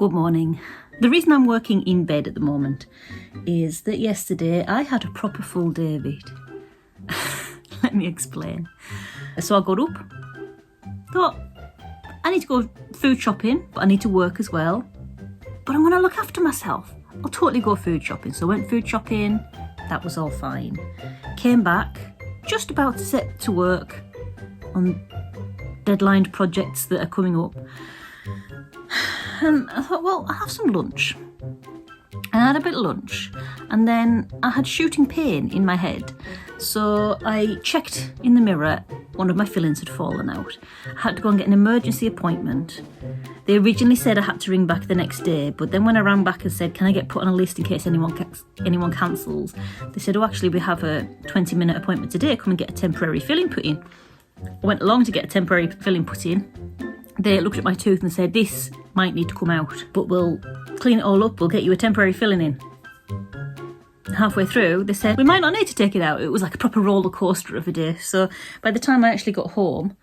Good morning. The reason I'm working in bed at the moment is that yesterday I had a proper full day of it. Let me explain. So I got up, thought I need to go food shopping, but I need to work as well. But I'm going to look after myself. I'll totally go food shopping. So I went food shopping, that was all fine. Came back, just about to set to work on deadlined projects that are coming up. And I thought, well, I'll have some lunch. And I had a bit of lunch. And then I had shooting pain in my head. So I checked in the mirror, one of my fillings had fallen out. I had to go and get an emergency appointment. They originally said I had to ring back the next day, but then when I rang back and said, can I get put on a list in case anyone cancels? They said, oh, actually, we have a 20-minute appointment today. Come and get a temporary filling put in. I went along to get a temporary filling put in. They looked at my tooth and said, this might need to come out, but we'll clean it all up, we'll get you a temporary filling in. Halfway through, they said, we might not need to take it out. It was like a proper roller coaster of a day. So by the time I actually got home,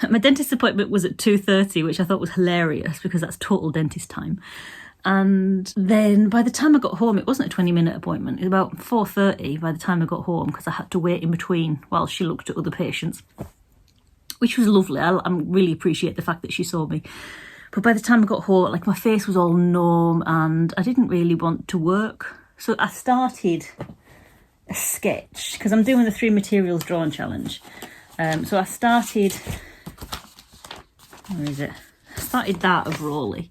my dentist appointment was at 2:30, which I thought was hilarious because that's total dentist time. And then by the time I got home, it wasn't a 20-minute appointment. It was about 4:30 by the time I got home because I had to wait in between while she looked at other patients, which was lovely. I really appreciate the fact that she saw me. But by the time I got home, like my face was all numb and I didn't really want to work. So I started a sketch because I'm doing the 3 materials drawing challenge. So I started, where is it? I started that of Rolly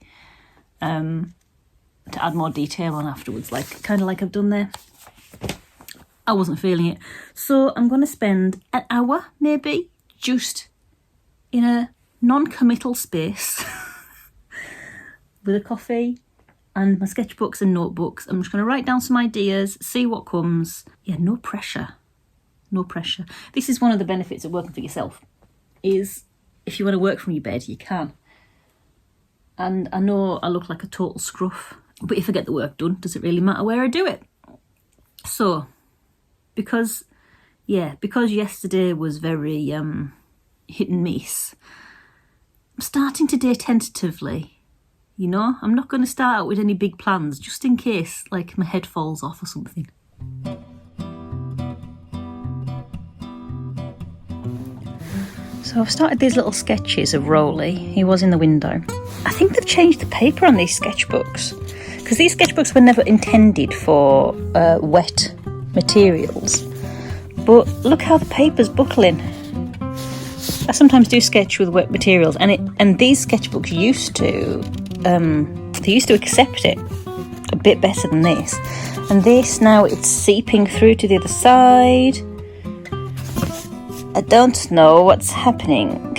to add more detail on afterwards, like kind of like I've done there. I wasn't feeling it. So I'm going to spend an hour maybe just in a non-committal space with a coffee and my sketchbooks and notebooks. I'm just going to write down some ideas, see what comes. Yeah, no pressure. No pressure. This is one of the benefits of working for yourself, is if you want to work from your bed, you can. And I know I look like a total scruff, but if I get the work done, does it really matter where I do it? So, because yesterday was very hit and miss, I'm starting today tentatively. You know, I'm not going to start out with any big plans, just in case, like, my head falls off or something. So I've started these little sketches of Rolly. He was in the window. I think they've changed the paper on these sketchbooks, because these sketchbooks were never intended for wet materials. But look how the paper's buckling. I sometimes do sketch with wet materials, and these sketchbooks used to accept it a bit better than this. And this now, it's seeping through to the other side. I don't know what's happening.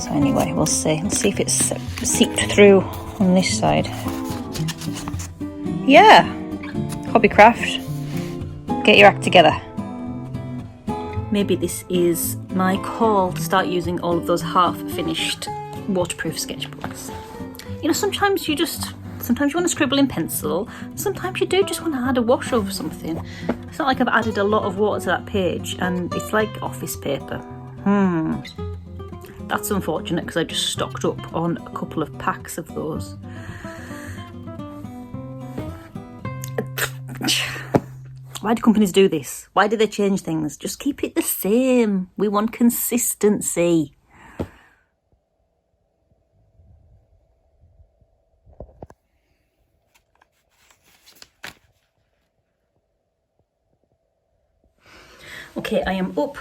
So anyway, we'll see. Let's see if it's seeped through on this side. Yeah, hobbycraft. Get your act together. Maybe this is my call to start using all of those half-finished waterproof sketchbooks. You know, sometimes you want to scribble in pencil. Sometimes you do just want to add a wash over something. It's not like I've added a lot of water to that page and it's like office paper. That's unfortunate because I just stocked up on a couple of packs of those. Why do companies do this? Why do they change things? Just keep it the same. We want consistency. Okay, I am up.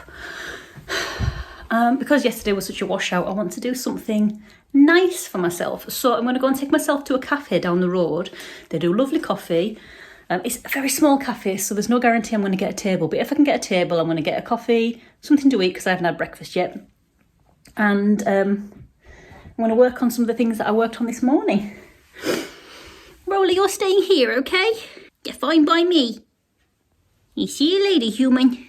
Because yesterday was such a washout, I want to do something nice for myself. So I'm going to go and take myself to a cafe down the road. They do lovely coffee. It's a very small cafe, so there's no guarantee I'm going to get a table. But if I can get a table, I'm going to get a coffee, something to eat because I haven't had breakfast yet. And I'm going to work on some of the things that I worked on this morning. Rolly, you're staying here, okay? You're fine by me. You see you later, human.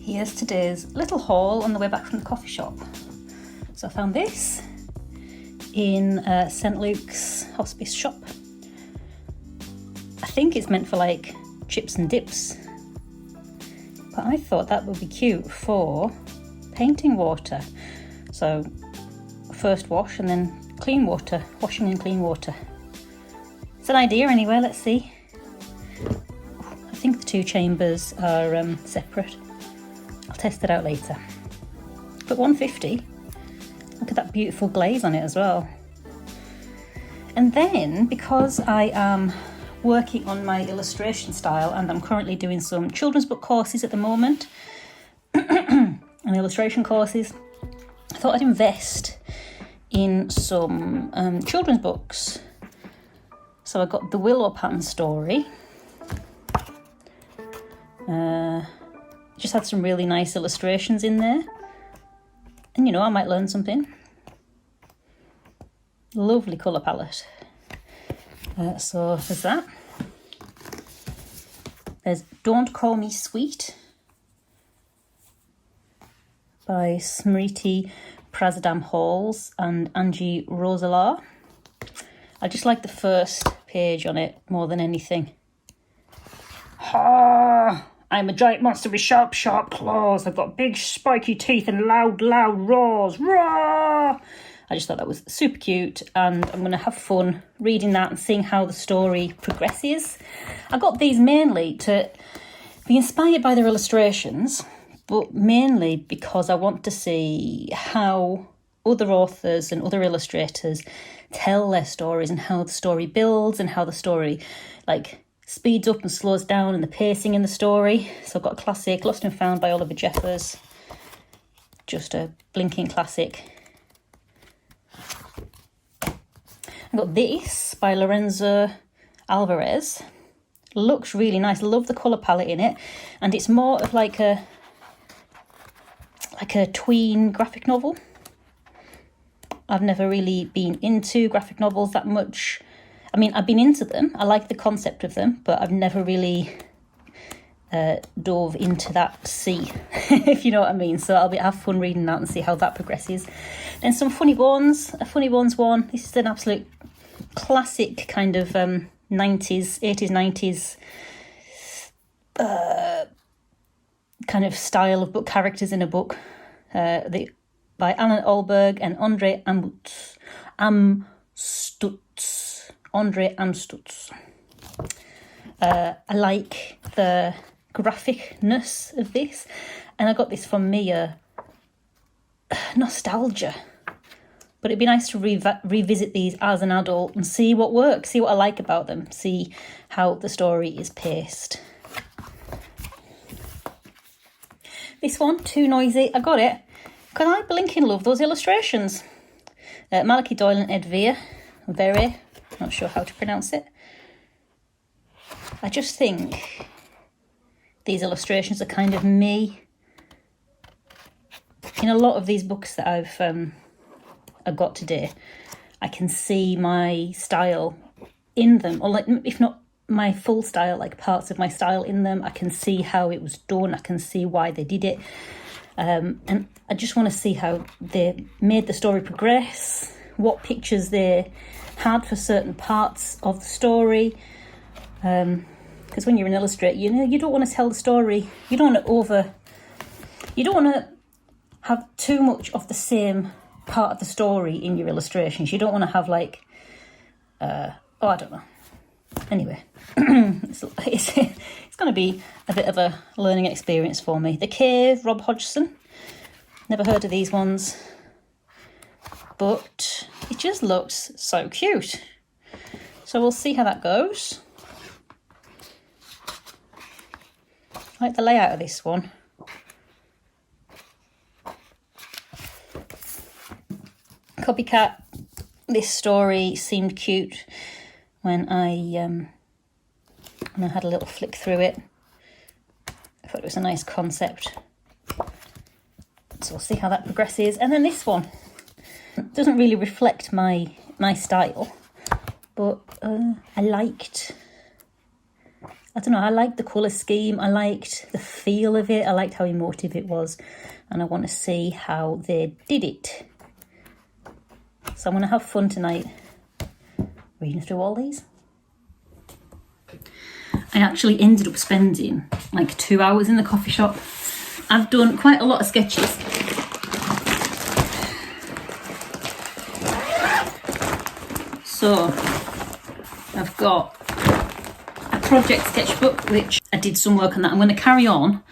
Here's today's little haul on the way back from the coffee shop. So I found this in St Luke's hospice shop. I think it's meant for like chips and dips, but I thought that would be cute for painting water. So first wash and then clean water, washing in clean water. It's an idea anyway, let's see. I think the two chambers are separate. I'll test it out later. But $1.50, look at that beautiful glaze on it as well. And then, because I am working on my illustration style and I'm currently doing some children's book courses at the moment and illustration courses, I thought I'd invest in some children's books. So I got the Willow Pattern story. Just had some really nice illustrations in there. And you know, I might learn something. Lovely colour palette. So there's that. There's Don't Call Me Sweet by Smriti Prasadam Halls and Angie Rosalar. I just like the first page on it more than anything. Ha! I'm a giant monster with sharp, sharp claws. I've got big, spiky teeth and loud, loud roars. Roar! I just thought that was super cute, and I'm going to have fun reading that and seeing how the story progresses. I got these mainly to be inspired by their illustrations, but mainly because I want to see how other authors and other illustrators tell their stories and how the story builds and how the story, like, speeds up and slows down and the pacing in the story. So I've got a classic, Lost and Found by Oliver Jeffers. Just a blinking classic. I've got this by Lorenzo Alvarez. Looks really nice. Love the colour palette in it. And it's more of like a tween graphic novel. I've never really been into graphic novels that much. I mean, I've been into them. I like the concept of them, but I've never really dove into that sea, if you know what I mean. So I'll have fun reading that and see how that progresses. Then some Funny Bones, a Funny Bones one. This is an absolute classic kind of 80s, 90s kind of style of book characters in a book. By Alan Olberg and Andre Amstutz. Andre Amstutz. I like the graphicness of this, and I got this from Mia Nostalgia. But it'd be nice to revisit these as an adult and see what works, see what I like about them, see how the story is paced. This one, too noisy. I got it. Can I blinking love those illustrations? Malachi Doyle and Ed Very, not sure how to pronounce it. I just think these illustrations are kind of me. In a lot of these books that I've got today, I can see my style in them, or like, if not my full style, like parts of my style in them. I can see how it was done. I can see why they did it. And I just want to see how they made the story progress, what pictures they had for certain parts of the story. Because when you're an illustrator, you don't want to tell the story. You don't want to have too much of the same part of the story in your illustrations. You don't want to have like, I don't know. Anyway, it's going to be a bit of a learning experience for me. The Cave, Rob Hodgson. Never heard of these ones. But it just looks so cute. So we'll see how that goes. I like the layout of this one. Copycat. This story seemed cute when I had a little flick through it. I thought it was a nice concept. So we'll see how that progresses. And then this one doesn't really reflect my style, but I liked the colour scheme. I liked the feel of it. I liked how emotive it was, and I want to see how they did it. So I'm going to have fun tonight reading through all these. I actually ended up spending like 2 hours in the coffee shop. I've done quite a lot of sketches. So I've got a project sketchbook, which I did some work on that. I'm going to carry on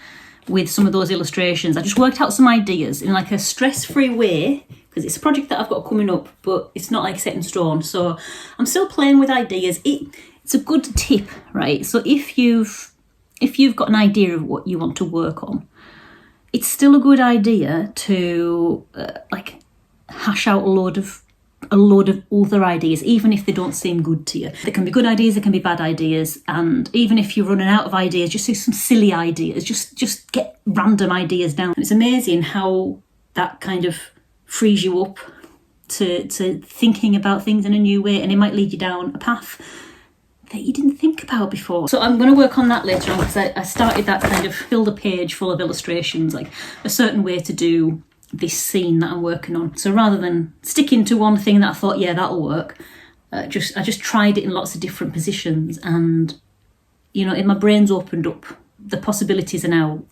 with some of those illustrations. I just worked out some ideas in like a stress-free way, because it's a project that I've got coming up, but it's not like set in stone. So I'm still playing with ideas. It's a good tip, right? So if you've got an idea of what you want to work on, it's still a good idea to like hash out a load of other ideas, even if they don't seem good to you. There can be good ideas, there can be bad ideas, and even if you're running out of ideas, just do some silly ideas. Just get random ideas down. It's amazing how that kind of frees you up to thinking about things in a new way, and it might lead you down a path that you didn't think about before. So I'm going to work on that later on, because I started that kind of build a page full of illustrations, like a certain way to do this scene that I'm working on. So rather than sticking to one thing that I thought, yeah, that'll work, I just tried it in lots of different positions, and my brain's opened up. The possibilities are now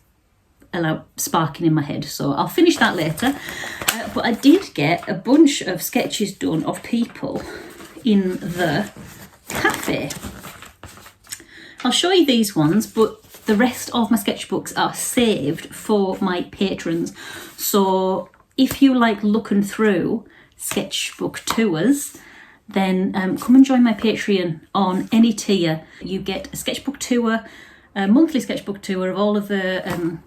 sparking in my head. So I'll finish that later. But I did get a bunch of sketches done of people in the Café. I'll show you these ones, but the rest of my sketchbooks are saved for my patrons. So if you like looking through sketchbook tours, then come and join my Patreon on any tier. You get a sketchbook tour, a monthly sketchbook tour of all of the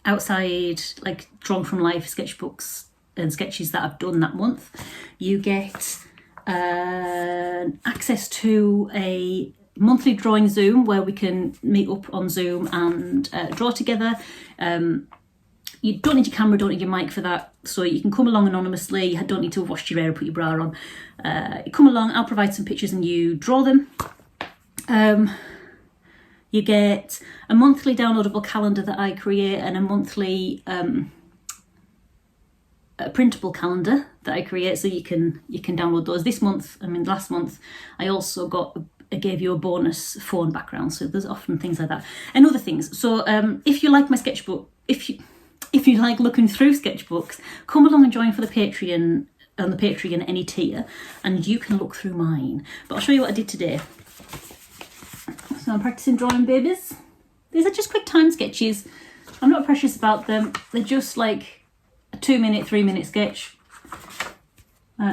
outside, like drawn from life sketchbooks and sketches that I've done that month. You get access to a monthly drawing Zoom where we can meet up on Zoom and draw together. You don't need your camera, don't need your mic for that, so you can come along anonymously. You don't need to wash your hair or put your bra on. You come along, I'll provide some pictures and you draw them. You get a monthly downloadable calendar that I create, and a monthly a printable calendar that I create, so you can download those. Last month I also gave you a bonus phone background, so there's often things like that and other things. So if you like my sketchbook, if you like looking through sketchbooks, come along and join for the Patreon, on the Patreon any tier, and you can look through mine. But I'll show you what I did today. So I'm practicing drawing babies. These are just quick time sketches. I'm not precious about them. They're just like a 2-minute, 3-minute sketch.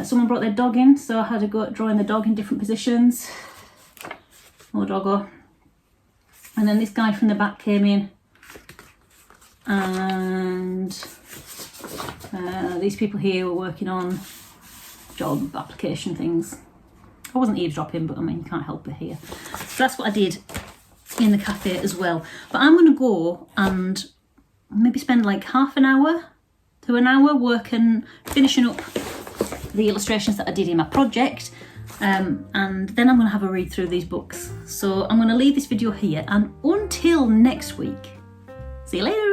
Someone brought their dog in, so I had to go at drawing the dog in different positions. More doggo. And then this guy from the back came in. and these people here were working on job application things. I wasn't eavesdropping, but I mean, you can't help it here. So that's what I did in the cafe as well. But I'm going to go and maybe spend like half an hour to an hour working, finishing up the illustrations that I did in my project. And then I'm going to have a read through these books. So I'm going to leave this video here, and until next week, see you later.